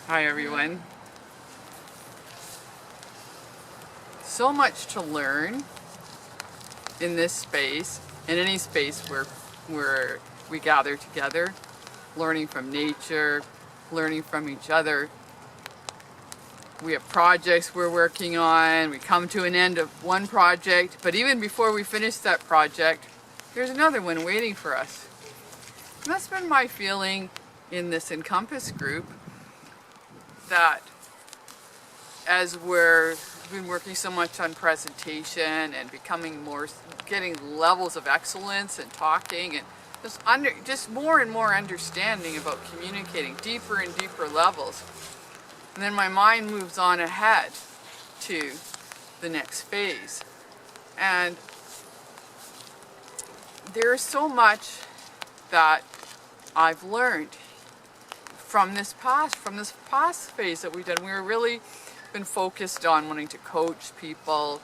Hi everyone. So much to learn in this space, in any space where we gather together, learning from nature, learning from each other. We have projects we're working on, we come to an end of one project, but even before we finish that project, there's another one waiting for us. And that's been my feeling in this Encompass group, that as we've been working so much on presentation and getting levels of excellence and talking and just more and more understanding about communicating, deeper and deeper levels. And then my mind moves on ahead to the next phase. And there's so much that I've learned from this past phase that we've done. We're really been focused on wanting to coach people,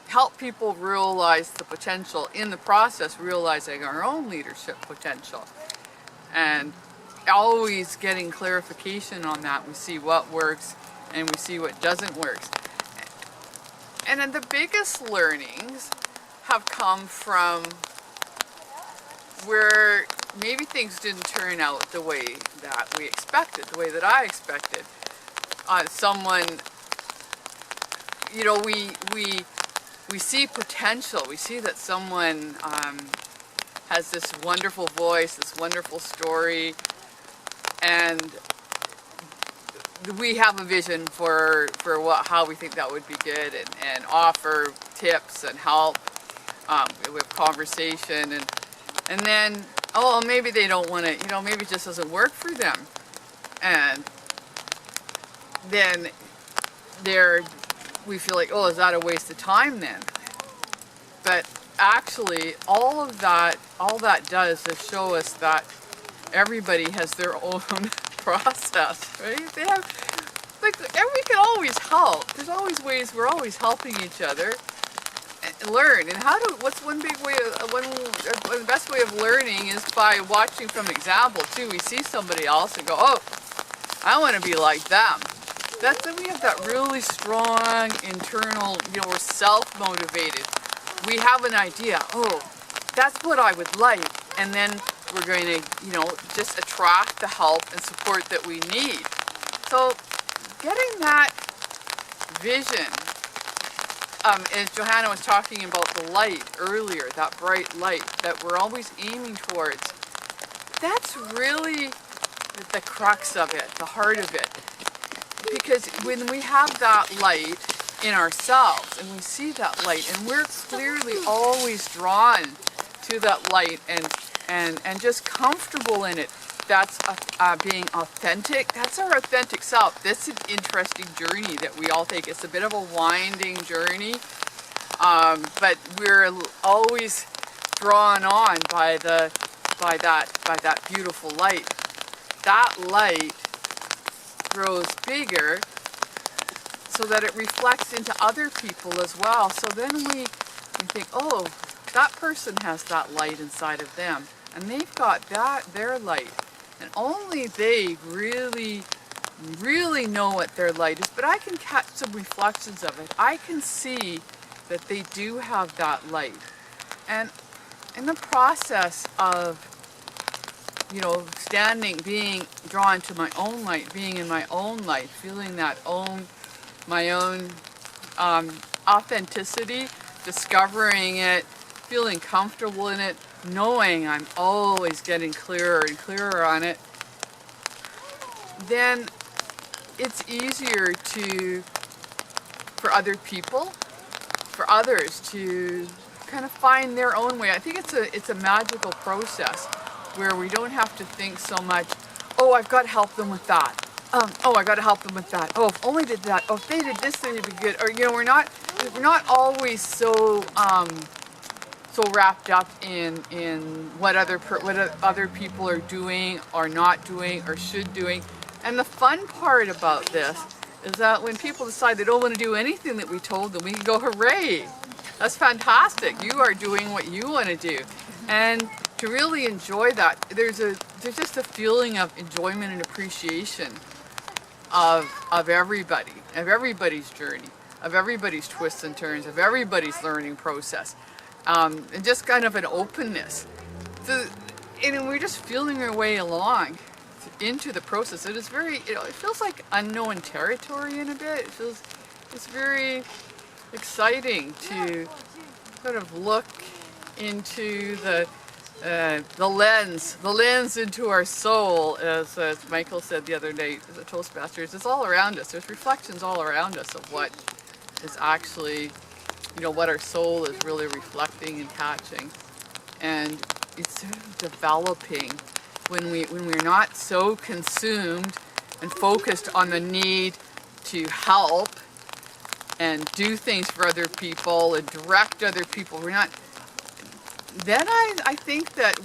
help people realize the potential in the process, realizing our own leadership potential, and always getting clarification on that. We see what works and we see what doesn't work. And then the biggest learnings have come from where maybe things didn't turn out the way that we expected, the way that I expected. Someone, we see potential. We see that someone has this wonderful voice, this wonderful story, and we have a vision for how we think that would be good, and offer tips and help with conversation, and then, oh, maybe they don't want to, maybe it just doesn't work for them. And then we feel like, oh, is that a waste of time then? But actually, all that does is show us that everybody has their own process, right? They have, we can always help. There's always ways, we're always helping each other learn. And what's one big way, the best way of learning is by watching from example too. We see somebody else and go, oh, I want to be like them. We have that really strong internal, we're self-motivated. We have an idea, oh, that's what I would like. And then we're going to, just attract the help and support that we need. So getting that vision, as Johanna was talking about the light earlier, that bright light that we're always aiming towards, that's really the crux of it, the heart of it. Because when we have that light in ourselves and we see that light and we're clearly always drawn to that light and just comfortable in it, that's being authentic. That's our authentic self. That's an interesting journey that we all take. It's a bit of a winding journey, but we're always drawn on by that beautiful light. That light grows bigger so that it reflects into other people as well. So then we think, oh, that person has that light inside of them, and they've got their light. And only they really, really know what their light is. But I can catch some reflections of it. I can see that they do have that light. And in the process of, being drawn to my own light, being in my own light, feeling my own authenticity, discovering it, feeling comfortable in it, knowing I'm always getting clearer and clearer on it, then it's easier for other people, for others to kind of find their own way. I think it's a magical process where we don't have to think so much, oh, I've got to help them with that. Oh, I got to help them with that. Oh, if only did that. Oh, if they did this, then it'd be good. Or we're not always so wrapped up in what other people are doing or not doing or should doing. And the fun part about this is that when people decide they don't want to do anything that we told them, we can go, hooray! That's fantastic. You are doing what you want to do. And to really enjoy that, there's just a feeling of enjoyment and appreciation of everybody's journey, of everybody's twists and turns, of everybody's learning process, and just kind of an openness. And we're just feeling our way along into the process. It is very, it feels like unknown territory in a bit. It's very exciting to sort of look into the lens into our soul, as Michael said the other night, the Toastmasters. It's all around us. There's reflections all around us of what is actually, what our soul is really reflecting and catching, and it's sort of developing when we're not so consumed and focused on the need to help and do things for other people and direct other people. We're not. Then I think that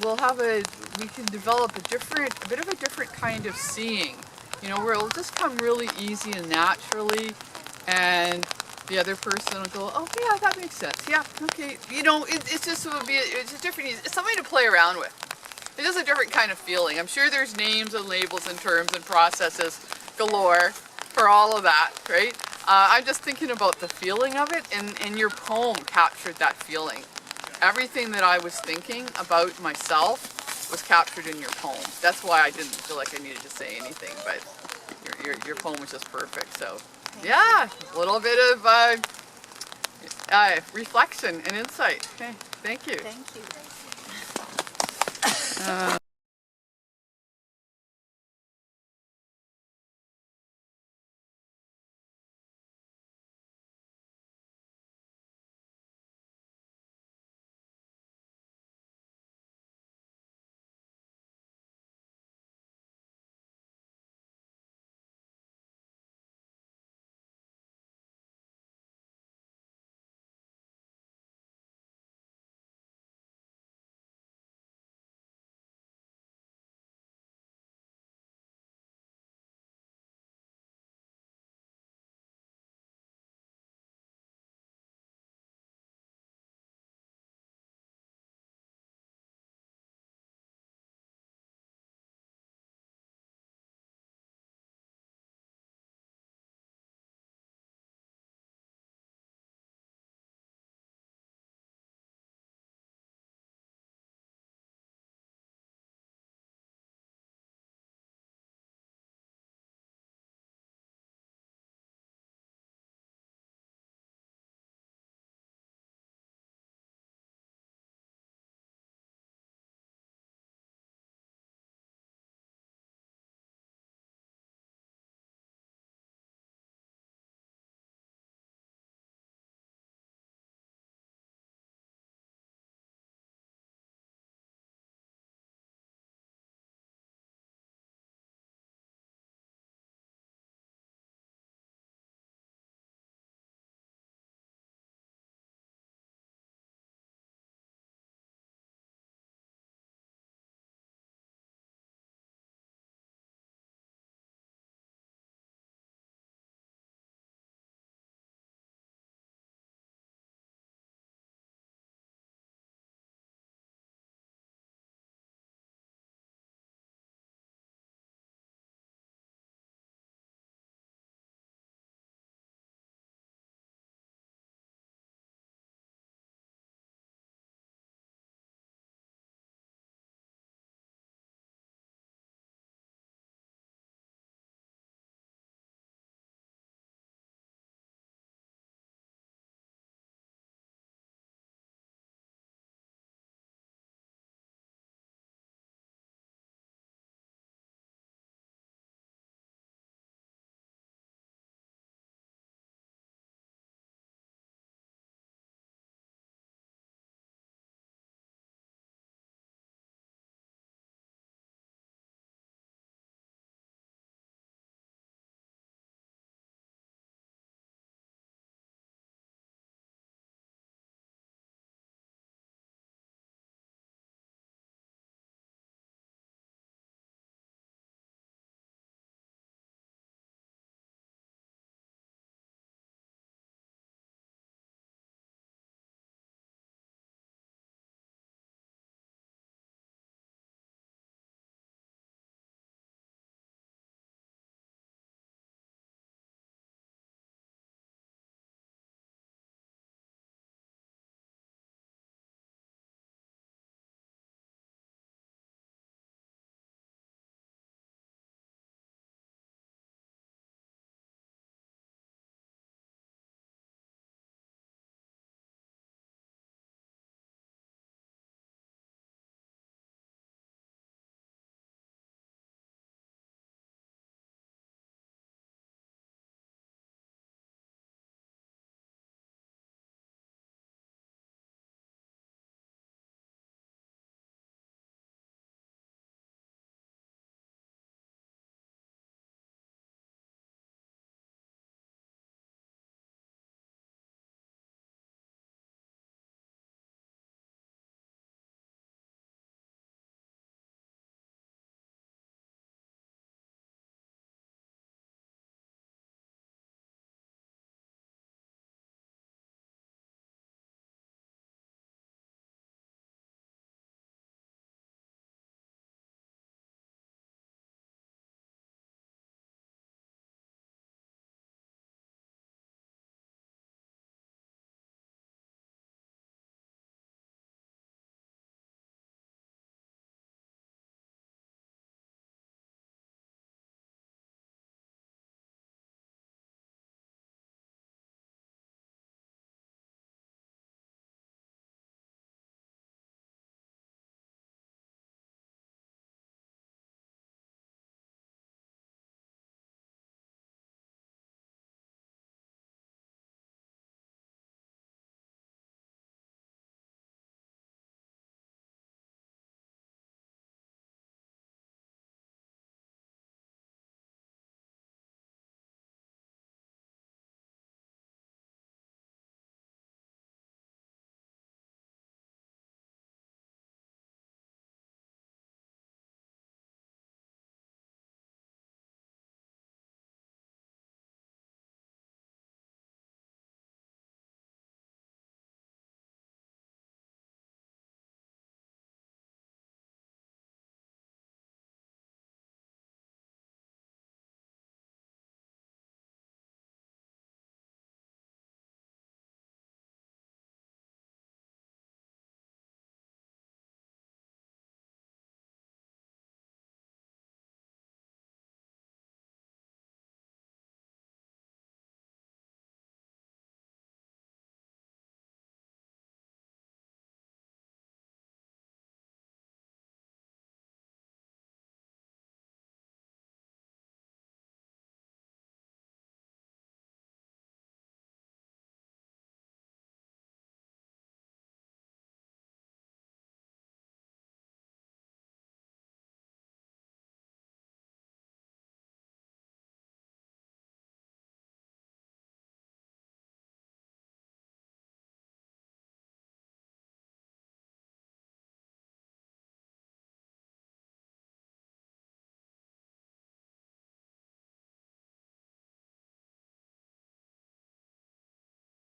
we can develop a bit of a different kind of seeing, where it'll just come really easy and naturally, and the other person will go, oh yeah, that makes sense. Yeah, okay. It's just it's a different. It's something to play around with. It's just a different kind of feeling. I'm sure there's names and labels and terms and processes galore for all of that, right? I'm just thinking about the feeling of it, and your poem captured that feeling. Everything that I was thinking about myself was captured in your poem. That's why I didn't feel like I needed to say anything, but your poem was just perfect. So yeah, a little bit of reflection and insight. Okay, thank you. Thank you.